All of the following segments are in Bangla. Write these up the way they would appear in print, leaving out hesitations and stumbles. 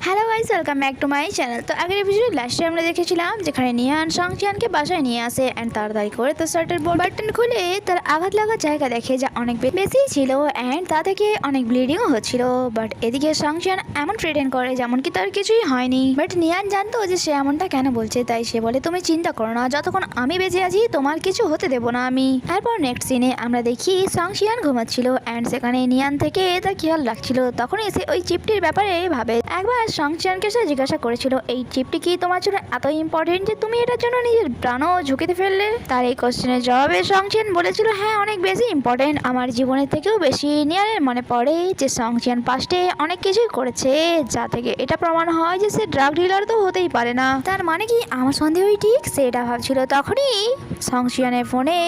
Hello guys, welcome back to my channel. তো আগের এপিসোডে লাস্টে আমরা দেখেছিলাম যেখানে নিয়ান সংচিয়ানকে বাসায় নিয়ে আসে অ্যান্ড তাড়াতাড়ি করে তো শার্টের বাটন খুলে তার আঘাত লাগার জায়গা দেখে যা অনেক বেশি ছিল অ্যান্ড তা থেকে অনেক ব্লিডিংও হচ্ছিল। বাট এদিকে সংচিয়ান এমন প্রিটেন্ড করে যেমন কি তার কিছুই হয়নি। বাট নিয়ান জানতো যে সে এমনটা কেন বলছে, তাই সে বলে তুমি চিন্তা করো না, যতক্ষণ আমি বেঁচে আছি তোমার কিছু হতে দেবো না আমি। এরপর নেক্সট সিনে আমরা দেখি সংচিয়ান ঘুমাচ্ছিল অ্যান্ড সেখানে নিয়ান থেকে তার খেয়াল রাখছিল। তখন এসে ওই চিপটির ব্যাপারে ভাবে। একবার সংচিয়ানকে সে জিজ্ঞাসা করেছিল এই চিপটি কি তোমার জন্য এত ইম্পর্টেন্ট যে তুমি এটার জন্য নিজের প্রাণও ঝুঁকিতে ফেললে। তার এই কোশ্চেনের জবাবে সংচিয়ান বলেছিল হ্যাঁ, অনেক বেশি ইম্পর্টেন্ট, আমার জীবনের থেকেও বেশি। নিয়ানের মনে পড়ে যে সংচিয়ান পাস্টে অনেক কিছুই করেছে যা থেকে এটা প্রমাণ হয় যে সে ড্রাগ ডিলার তো হতেই পারে না। তার মানে কি আমার সন্দেহই ঠিক, সে এটা ভাবছিল। তখনই সংচিয়ানের ফোনে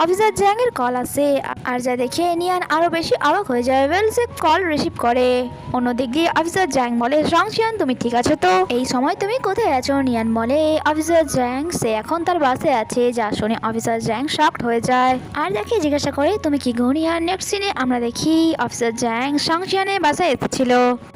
অফিসার জ্যাং এর কল আসে আর যা দেখে নিয়ান আরো বেশি অবাক হয়ে যায়। ওয়েল, সে কল রিসিভ করে। অন্যদিক দিয়ে অফিসার জ্যাং বলে সংচিয়ান তুমি ঠিক আছো তো, এই সময় তুমি কোথায় আছো? নিয়ান বলে অফিসার জ্যাং সে এখন তার বাসে আছে। যা শুনে অফিসার জ্যাং শকড হয়ে যায় আর দেখে জিজ্ঞাসা করে তুমি কি গো নিয়ান। নেক্সট সিনে আমরা দেখি অফিসার জ্যাং সংচিয়ানের বাসায় এসেছিল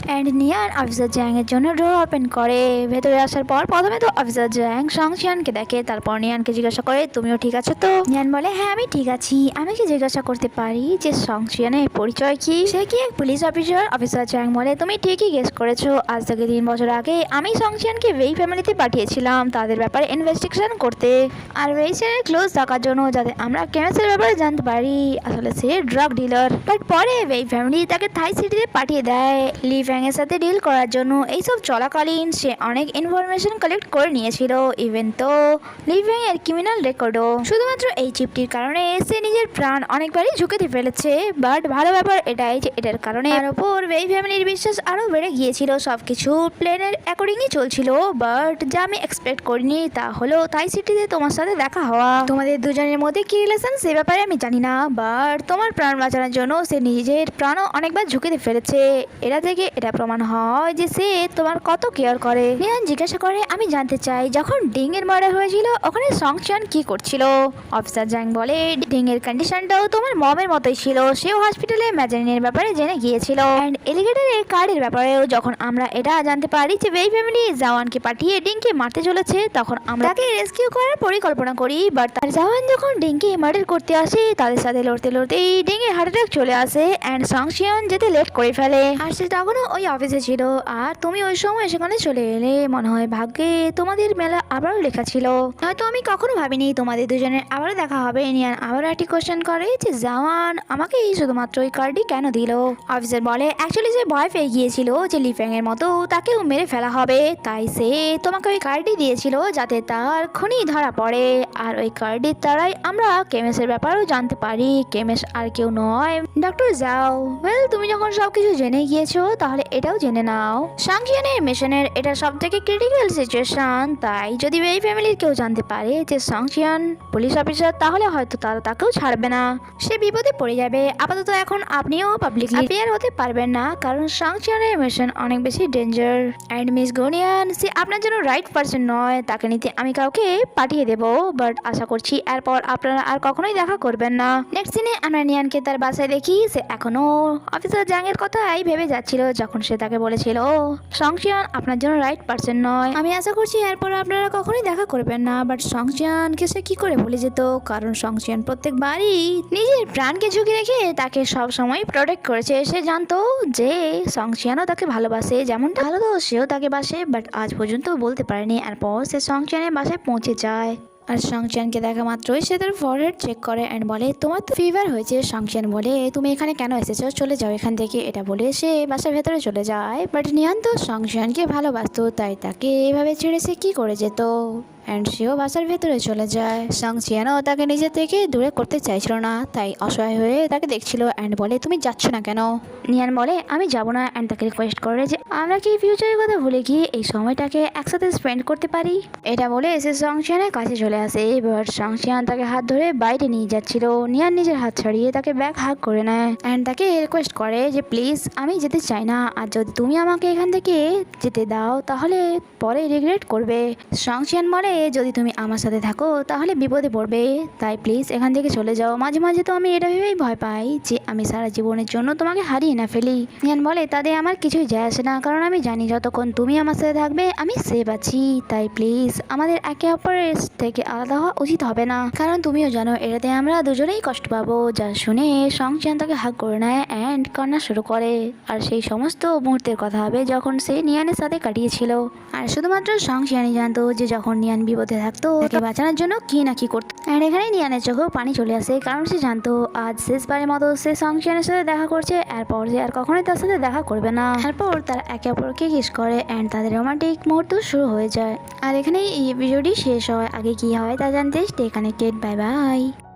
অ্যান্ড নিয়ান অফিসার জ্যাং এর জন্য ডোর ওপেন করে। ভেতরে আসার পর প্রথমে তো অফিসার জ্যাং সংচিয়ানকে দেখে, তারপর নিয়ানকে জিজ্ঞাসা করে তুমিও ঠিক আছো তো। নিয়ান বলে হ্যাঁ আমি ঠিক আছি। আমি কি জিজ্ঞাসা করতে পারি যে সংচিয়ানের পরিচয় কি, সে কি এক পুলিশ অফিসার? অফিসার জ্যাং বলে তুমি ঠিকই গেস করেছো, আজ থেকে 3 বছর আগে আমি সংচিয়ানকে ওয়েই ফ্যামিলিতে পাঠিয়েছিলাম তাদের ব্যাপারে ইনভেস্টিগেশন করতে আর ওয়েইসের ক্লোজ থাকার জন্য, যাতে আমরা কেমিস্টের ব্যাপারে জানতে পারি আসলে সে ড্রাগ ডিলার। বাট পরে ওয়েই ফ্যামিলি তাকে থাই সিটিতে পাঠিয়ে দেয় লি ফ্যাং এর সাথে ডিল করার জন্য। এইসব চলাকালীন সে অনেক ইনফরমেশন কালেক্ট করে নিয়েছিল, ইভেন তো লি ফ্যাং এর ক্রিমিনাল রেকর্ডও। শুধুমাত্র এই চিপটির কারণে সে নিজের প্রাণ অনেকবারই ঝুঁকিতে ফেলেছে। বাট ভালো ব্যাপার এটাই যে এটার কারণে তার উপর ওয়েই ফ্যামিলির বিশ্বাস আরো বেড়ে গিয়েছিল। সবকিছু প্ল্যানের অ্যাকর্ডিংই চলছিল। বাট যা আমি এক্সপেক্ট করিনি তা হলো থাই সিটিতে তোমার সাথে দেখা হওয়া। তোমাদের দুজনের মধ্যে কি রিলেশন সে ব্যাপারে আমি জানি না, বাট তোমার প্রাণ বাঁচানোর জন্য সে নিজের প্রাণও অনেকবার ঝুঁকিতে ফেলেছে। এটা থেকে এটা প্রমাণ হয় যে সে তোমার কত কেয়ার করে। নিয়ান জিজ্ঞাসা করে আমি জানতে চাই যখন ডিং এর মার্ডার হয়েছিল ওখানে সংচিয়ান কি করছিল? অফিসার জ্যাং বলে ডিং এর কন্ডিশনটাও তোমার মমের মতোই ছিল, সেও হসপিটালে ম্যাজারিনের ব্যাপারে জেনে গিয়েছিল অ্যান্ড এলিগেটরের কার্ডের ব্যাপারেও। যখন আমরা এটা জানতে পারি যে ওয়েই ফ্যামিলি জাওয়ানকে পাঠিয়ে ডিংকে মারতে চলেছে তখন আমরা তাকে রেস্কিউ করার পরিকল্পনা করি। বাট তার জাওয়ান যখন ডিংকে মার্ডার করতে আসে তাদের সাথে লড়তে লড়তেই ডিং এর হার্ট অ্যাটাক চলে আসে অ্যান্ড সংচিয়ান যেতে লেট করে ফেলে আর সে তখনও ওই অফিসে ছিল আর তুমি ওই সময় সেখানে চলে এলে। মনে হয় ভাগ্যে তোমাদের মেলা আবারও লেখা ছিল, হয়তো আমি কখনো ভাবিনি তোমাদের দুজনের আবারও দেখা হবে। নিয়ান আবার একটি কোশ্চেন করে যে জাওয়ান আমাকে এই শুধুমাত্র ওই কার্ডই কেন দিল? অফিসার বলে অ্যাকচুয়ালি সে ভয় পেয়ে গিয়েছিল যে লি ফ্যাং এর মতো তাকেও মেরে ফেলা হবে, তাই সে তোমাকে ওই কার্ডই দিয়েছিল যাতে তার খুনি ধরা পড়ে। আর ওই কার্ডের দ্বারাই আমরা কেমেসের ব্যাপারেও জানতে পারি। কেমেস আর কেউ নয়, ডক্টর জাও। ওয়েল, তুমি যখন সবকিছু জেনে গিয়েছো তাহলে এটাও জেনে নাও সংচিয়ানের মিশনের এটা সব থেকে ক্রিটিক্যাল সিচুয়েশন। তাই যদি এই ফ্যামিলির কেউ জানতে পারে যে সংচিয়ান পুলিশ অফিসার তাহলে হয়তো তারা তাকেও ছাড়বে না, সে বিপদে পড়ে যাবে। আপাতত এখন আপনিও পাবলিকলি অ্যাপিয়ার হতে পারবেন না কারণ সংচিয়ানের মিশন অনেক বেশি ডেঞ্জার অ্যান্ড মিস গুনিয়ান সে আপনার জন্য রাইট পারসন নয়, তাকে নিতে আমি কাউকে পাঠিয়ে দেবো। বাট আশা করছি এরপর আপনারা আর কখনোই দেখা করবেন না। নেক্সট দিনে আমরা নিয়ানকে তার বাসায় দেখি সে এখনো অফিসার জ্যাং এর কথাই ভেবে যাচ্ছিল যখন সে তাকে বলেছিল সংচিয়ান আপনার জন্য রাইট পারসন নয়। আমি আশা করছি এরপর আপনারা কখনোই দেখা করবেন না। বাট সংচিয়ানকে সে কি করে ভুলে যেত, কারণ সংচিয়ান প্রত্যেকবারই নিজের প্রাণকে ঝুঁকি রেখে তাকে সব সময় প্রোটেক্ট করেছে। সে জানতো যে সংচিয়ানও তাকে ভালোবাসে, যেমনটা ভালো তো সেও তাকে বাসে, বাট আজ পর্যন্ত বলতে পারেনি। এরপর সে সংচিয়ানের বাসায় পৌঁছে যায় আর সংচিয়ানকে দেখা মাত্রই সে তার ফরহেড চেক করে অ্যান্ড বলে তোমার তো ফিভার হয়েছে। সংচিয়ান বলে তুমি এখানে কেন এসেছো, চলে যাও এখান থেকে। এটা বলে সে বাসার ভেতরে চলে যায়। বাট নিয়ান তো সংচিয়ানকে ভালোবাসতো, তাই তাকে এভাবে ছেড়ে সে কি করে যেত অ্যান্ড সেও বাসার ভেতরে চলে যায়। সংচিয়ানও তাকে নিজে থেকে দূরে করতে চাইছিল না, তাই অসহায় হয়ে তাকে দেখছিল অ্যান্ড বলে তুমি যাচ্ছ না কেন? নিয়ান বলে আমি যাবো না অ্যান্ড তাকে রিকোয়েস্ট করে যে আমরা কি ফিউচারের কথা ভুলে গিয়ে এই সময়টাকে একসাথে স্পেন্ড করতে পারি। এটা বলে এসে সংচিয়ানের কাছে চলে আসে। এবার সংচিয়ান তাকে হাত ধরে বাইরে নিয়ে যাচ্ছিল। নিয়ান নিজের হাত ছাড়িয়ে তাকে ব্যাগ হাগ করে নেয় অ্যান্ড তাকে রিকোয়েস্ট করে যে প্লিজ আমি যেতে চাই না, আর যদি তুমি আমাকে এখান থেকে যেতে দাও তাহলে পরে রিগ্রেট করবে। সংচিয়ান বলে যদি তুমি আমার সাথে থাকো তাহলে বিপদে পড়বে, তাই প্লিজ এখান থেকে চলে যাও। মাঝে মাঝে তো আমি এটা ভেবেই ভয় পাই যে আমি সারা জীবনের জন্য তোমাকে হারিয়ে না ফেলি। নিয়ান বলে তাতে আমার কিছুই যায় আসে না, কারণ আমি জানি যতক্ষণ তুমি আমার সাথে থাকবে আমি সেফ আছি। তাই প্লিজ আমাদের একে অপরের থেকে আলাদা হওয়া উচিত হবে না, কারণ তুমিও জানো এটাতে আমরা দুজনেই কষ্ট পাবো। যা শুনে সংচিয়ান তাকে হাত করে নেয় অ্যান্ড কান্না শুরু করে। আর সেই সমস্ত মুহূর্তের কথা হবে যখন সে নিয়ানের সাথে কাটিয়েছিল। আর শুধুমাত্র সংচিয়ানই জানতো যে যখন নিয়ান বিপদে থাকতো তাকে বাঁচানোর জন্য কি না কি করতো। আর এখানে নিয়ানের চোখেও পানি চলে আসে, কারণ সে জানতো আজ শেষবারের মতো সে সংচিয়ানের সাথে দেখা করছে, এরপর সে আর কখনোই তার সাথে দেখা করবে না। এরপর তারা একে অপরকে কিস করে অ্যান্ড তাদের রোমান্টিক মুহূর্ত শুরু হয়ে যায়। আর এখানেই এই ভিডিওটি শেষ হয়। আগে কি হয় তা জানতে স্টে কানেক্টেড। Bye bye.